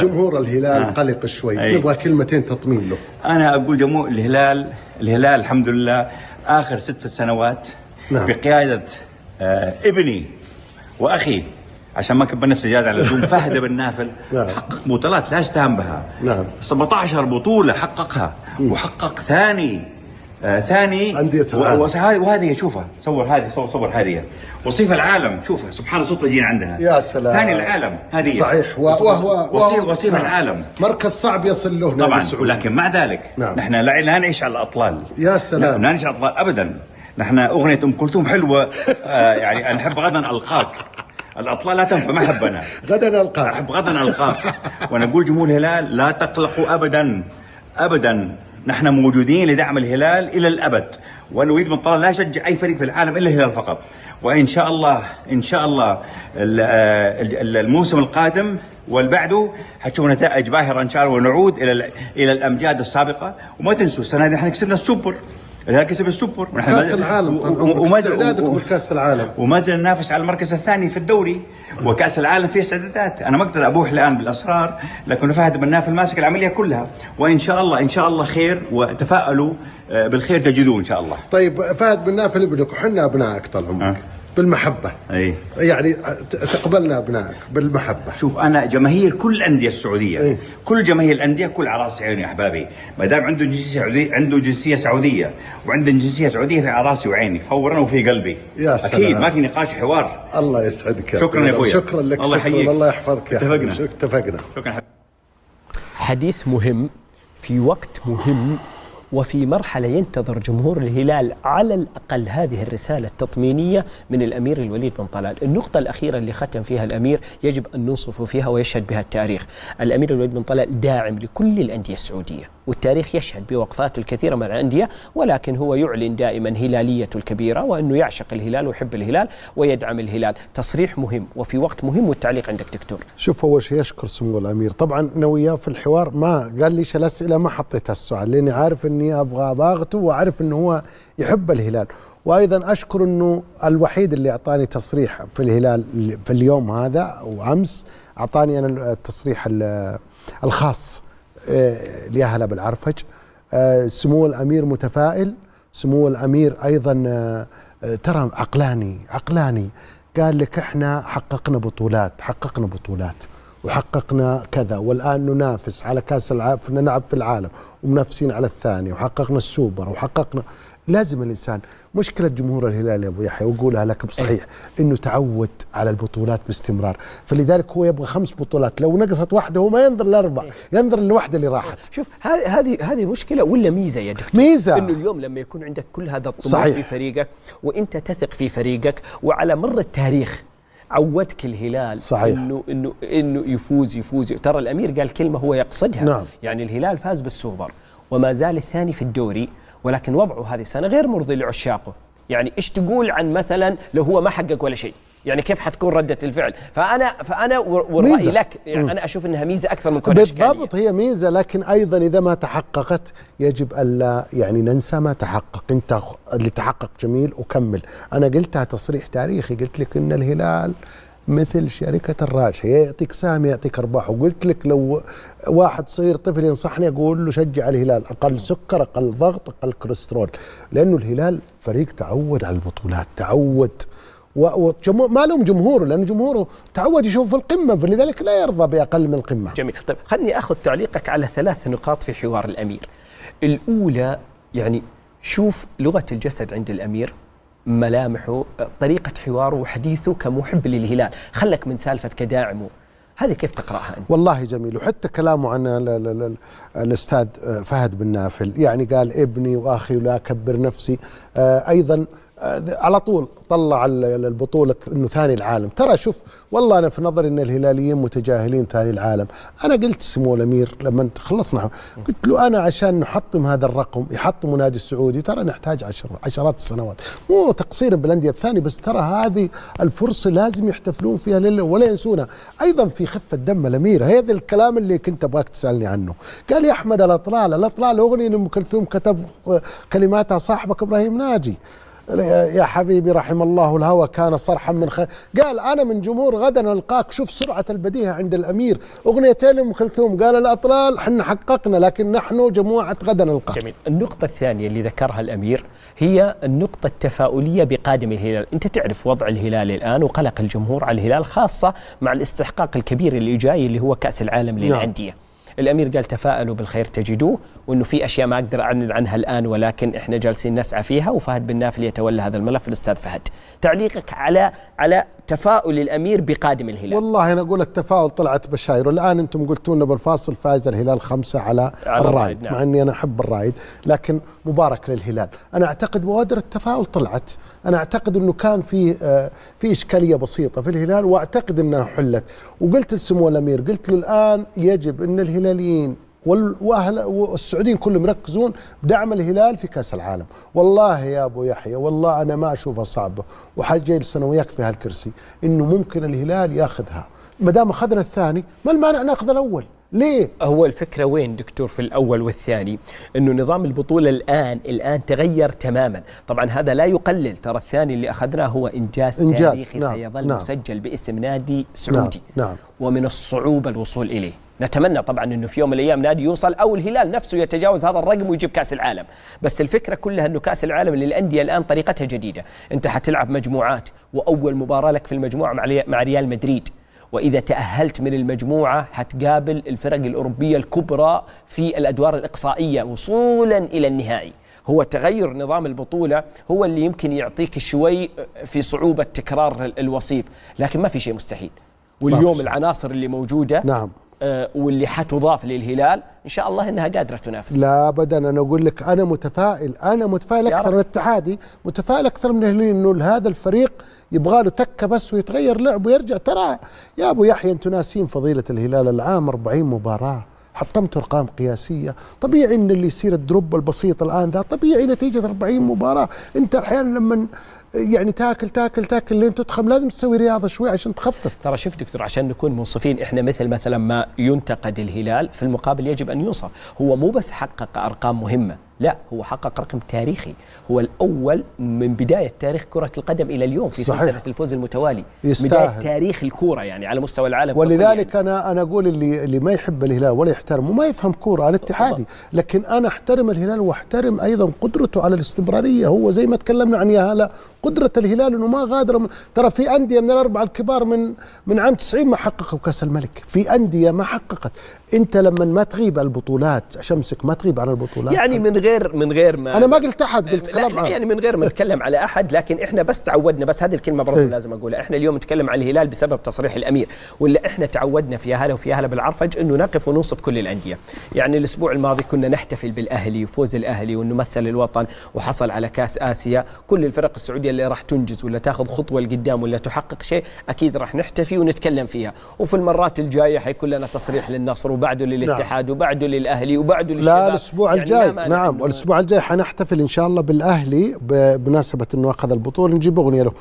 جمهور الهلال قلق شوي، نبغى كلمتين تطمين له. أنا أقول جمهور الهلال الحمد لله آخر 6 سنوات بقيادة ابني وأخي، عشان ما كبر نفسي زيادة على اللزوم، فهد بن نافل، حقق بطولات لا يستهان بها. 17 بطولة حققها، وحقق ثاني أندية العالم. وهذه شوفها، صور هذه وصيف العالم، شوفها سبحان الله صدفة جينا عندها. يا سلام، ثاني العالم هذه صحيح، وهو وصيف العالم، مركز صعب يصل له طبعا. ولكن مع ذلك نحن لا نعيش على الأطلال. يا سلام، لا نعيش على الأطلال أبدا. نحن أغنية أم كلثوم حلوة، يعني أنا أحب غدا ألقاك، الأطلال لا تنفع، ما أحب أنا غدا ألقاك، أحب غدا ألقاك. وأنا أقول جمهور الهلال لا تقلقوا أبدا أبدا، نحن موجودين لدعم الهلال إلى الأبد. وأنا أريد من طلال لا يشجع أي فريق في العالم إلا الهلال فقط. وإن شاء الله إن شاء الله الموسم القادم والبعده حتشوف نتائج باهرة إن شاء الله، ونعود إلى الأمجاد السابقة. وما تنسوا السنة هذه نحن كسبنا السوبر، الهلال كسب السوبر، كاس العالم واستعدادكم لكاس العالم، وما زلنا ننافس على المركز الثاني في الدوري، وكاس العالم فيه استعدادات. انا ما اقدر ابوح الان بالاسرار، لكن فهد بن نافل ماسك العمليه كلها، وان شاء الله ان شاء الله خير، وتفائلوا بالخير تجدوه ان شاء الله. طيب فهد بن نافل ابنك وحنا ابنائك طال عمرك بالمحبة، يعني تقبلنا أبنائك بالمحبة. شوف أنا جماهير كل الأندية السعودية، كل جماهير الأندية كل على راسي عيني يا أحبابي، ما دام عنده جنسية سعودية، عنده جنسية سعودية وعنده جنسية سعودية، في على راسي وعيني فورا وفي قلبي. يا سلام، أكيد ما في نقاش حوار. الله يسعدك، شكرا يا أخوي، شكرا لك، الله يحييك، الله يحفظك يا اتفقنا. اتفقنا. شكرا. حديث مهم في وقت مهم، وفي مرحلة ينتظر جمهور الهلال على الأقل هذه الرسالة التطمينية من الأمير الوليد بن طلال. النقطة الأخيرة اللي ختم فيها الأمير يجب أن ننصف فيها ويشهد بها التاريخ. الأمير الوليد بن طلال داعم لكل الأندية السعودية، والتاريخ يشهد بوقفاته الكثيرة مع الأندية، ولكن هو يعلن دائما هلاليته الكبيرة، وأنه يعشق الهلال ويحب الهلال ويدعم الهلال. تصريح مهم وفي وقت مهم. والتعليق عندك دكتور. شوف، أول شيء يشكر سمو الأمير، طبعا أنا وياه في الحوار ما قال ليش الأسئلة، ما حطيتها السؤال لأني عارف أني أبغى باغته، وأعرف أنه هو يحب الهلال. وأيضا أشكر أنه الوحيد اللي أعطاني تصريح في الهلال في اليوم هذا وأمس، أعطاني أنا التصريح الخاص لأهل بالعرفج. سمو الأمير متفائل، سمو الأمير أيضا ترى عقلاني، قال لك احنا حققنا بطولات وحققنا كذا، والآن ننافس على كاس العالم، نلعب في العالم ومنافسين على الثاني، وحققنا السوبر وحققنا. لازم الإنسان، مشكلة جمهور الهلال يا أبو يحيى وأقولها لك بصحيح، إنه تعود على البطولات باستمرار، فلذلك هو يبغى 5 بطولات، لو نقصت واحدة هو ما ينظر ل4، ينظر للوحدة اللي راحت. شوف هذه مشكلة ولا ميزة يا دكتور؟ ميزة، إنه اليوم لما يكون عندك كل هذا الطموح في فريقك، وأنت تثق في فريقك، وعلى مر التاريخ عودك الهلال صحيح إنه يفوز. ترى الأمير قال كلمة هو يقصدها، يعني الهلال فاز بالسوبر وما زال الثاني في الدوري، ولكن وضعه هذه السنة غير مرضي لعشاقه. يعني إيش تقول عن مثلا لو هو ما حقق ولا شيء؟ يعني كيف حتكون ردة الفعل؟ فأنا والرأي لك، يعني أنا أشوف أنها ميزة أكثر من كل إشكالية. بالضبط، هي ميزة، لكن أيضا إذا ما تحققت يجب ألا يعني ننسى ما تحقق. أنت اللي تحقق جميل وكمل. أنا قلتها تصريح تاريخي، قلت لك إن الهلال مثل شركة الراجحة، يعطيك سهم يعطيك أرباح. وقلت لك لو واحد صغير طفل ينصحني أقول له شجع الهلال، أقل سكر أقل ضغط أقل كوليسترول، لأنه الهلال فريق تعود على البطولات، تعود ما لهم جمهوره، لأن جمهوره تعود يشوف في القمة، فلذلك لا يرضى بأقل من القمة. جميل. طيب خلني أخذ تعليقك على 3 نقاط في حوار الأمير. الأولى، يعني شوف لغة الجسد عند الأمير، ملامحه، طريقة حواره وحديثه كمحب للهلال، خلك من سالفة كداعمه، هذه كيف تقرأها أنت؟ والله جميل. وحتى كلامه عن الأستاذ فهد بن نافل، يعني قال ابني وأخي ولا أكبر نفسي. أيضا على طول طلع البطولة انه ثاني العالم. ترى شوف، والله انا في نظري ان الهلاليين متجاهلين ثاني العالم. انا قلت سمو الامير لما خلصنا، قلت له انا عشان نحطم هذا الرقم يحطموا نادي السعودي ترى نحتاج عشرات السنوات، مو تقصيرا بالانديه الثانيه، بس ترى هذه الفرصه لازم يحتفلون فيها ولا ينسونها. ايضا في خفه دم الامير، هذا الكلام اللي كنت ابغاك تسالني عنه. قال يا احمد الاطلال اغنيه ام كلثوم كتب كلماتها صاحبك ابراهيم ناجي. يا حبيبي رحم الله الهوى كان صرحا من خير. قال أنا من جمهور غدا نلقاك. شوف سرعة البديهة عند الأمير. أغنيتين لأم كلثوم قال الأطلال حنا حققنا لكن نحن جماعة غدا نلقاك. جميل. النقطة الثانية اللي ذكرها الأمير هي النقطة التفاؤلية بقادم الهلال. أنت تعرف وضع الهلال الآن وقلق الجمهور على الهلال، خاصة مع الاستحقاق الكبير اللي جاي اللي هو كأس العالم للأندية. الأمير قال تفاءلوا بالخير تجدوه، وأنه في أشياء ما أقدر أعلن عنها الآن ولكن إحنا جالسين نسعى فيها، وفهد بن نافل يتولى هذا الملف. الأستاذ فهد، تعليقك على تفاؤل الأمير بقادم الهلال. والله أنا أقول التفاؤل طلعت بشاير، والآن أنتم قلتوا لنا بالفاصل فاز الهلال 5 على الرايد. نعم. مع أني أنا أحب الرايد لكن مبارك للهلال. أنا أعتقد بوادر التفاؤل طلعت. أنا أعتقد أنه كان في إشكالية بسيطة في الهلال وأعتقد أنها حلت، وقلت لسمو الأمير قلت له الآن يجب أن الهلاليين والسعوديين كلهم يركزون بدعم الهلال في كأس العالم. والله يا أبو يحيى والله أنا ما أشوفها صعبة، وحاجة سنة وياك في هالكرسي إنه ممكن الهلال ياخذها. ما دام أخذنا الثاني ما المانع ناخذ الأول؟ ليه؟ هو الفكرة وين دكتور في الأول والثاني؟ إنه نظام البطولة الآن تغير تماما. طبعا هذا لا يقلل، ترى الثاني اللي أخذناه هو إنجاز تاريخي. نعم. سيظل مسجل باسم نادي سعودي. نعم. ومن الصعوبة الوصول إليه. نتمنى طبعا انه في يوم من الايام نادي يوصل او الهلال نفسه يتجاوز هذا الرقم ويجيب كاس العالم، بس الفكره كلها انه كاس العالم للانديه الان طريقتها جديده، انت حتلعب مجموعات واول مباراه لك في المجموعه مع ريال مدريد، واذا تاهلت من المجموعه حتقابل الفرق الاوروبيه الكبرى في الادوار الاقصائيه وصولا الى النهائي. هو تغير نظام البطوله هو اللي يمكن يعطيك شوي في صعوبه تكرار الوصيف، لكن ما في شيء مستحيل. واليوم العناصر اللي موجوده نعم واللي حتضاف للهلال إن شاء الله إنها قادرة تنافس. لا أبدا، أنا أقول لك أنا متفائل أكثر من الاتحادي، متفائل أكثر من الهلال إنه هذا الفريق يبغى له تكة بس ويتغير لعب ويرجع. ترى يا أبو يحيى أنتم ناسين فضيلة الهلال العام 40 مباراة، حطمت أرقام قياسية. طبيعي إن اللي يصير الدروب البسيط الآن ده طبيعي نتيجة 40 مباراة. أنت أحيانا لما يعني تاكل لين تضخم لازم تسوي رياضة شوي عشان تخفف. ترى شوف دكتور، عشان نكون منصفين، احنا مثلا ما ينتقد الهلال في المقابل يجب ان ينصف. هو مو بس حقق ارقام مهمة، لا هو حقق رقم تاريخي، هو الأول من بداية تاريخ كرة القدم إلى اليوم في صحيح. سلسلة الفوز المتوالي، يستاهل. بداية تاريخ الكرة يعني على مستوى العالم. ولذلك يعني أنا أقول اللي ما يحب الهلال ولا يحترمه ما يفهم كرة. أنا اتحادي لكن أنا أحترم الهلال وأحترم أيضا قدرته على الاستمرارية. هو زي ما تكلمنا عن ياهلا، قدرة الهلال إنه ما غادر. ترى في أندية من الأربعة الكبار من عام 90 ما حققوا كأس الملك، في أندية ما حققت. أنت لما ما تغيب البطولات شمسك ما تغيب عن البطولات يعني من غير ما أنا ما قلت أحد، قلت كلام لا يعني من غير ما نتكلم على أحد، لكن إحنا بس تعودنا، بس هذه الكلمة برضو لازم أقولها، إحنا اليوم نتكلم عن الهلال بسبب تصريح الأمير، ولا إحنا تعودنا في أهله وفي أهله بالعرفج إنه نقف وننصف كل الأندية. يعني الأسبوع الماضي كنا نحتفل بالأهلي وفوز الأهلي وإنه مثل الوطن وحصل على كأس آسيا. كل الفرق السعودية اللي راح تنجز ولا تاخذ خطوة لقدام ولا تحقق شيء أكيد راح نحتفي ونتكلم فيها. وفي المرات الجاية حيكون لنا تصريح للنصر وبعده للاتحاد وبعده للأهلي وبعده للشباب. لا الأسبوع الجاي نعم، الأسبوع الجاي حنحتفل إن شاء الله بالأهلي بمناسبة إنه أخذ البطولة، نجيب أغنية له.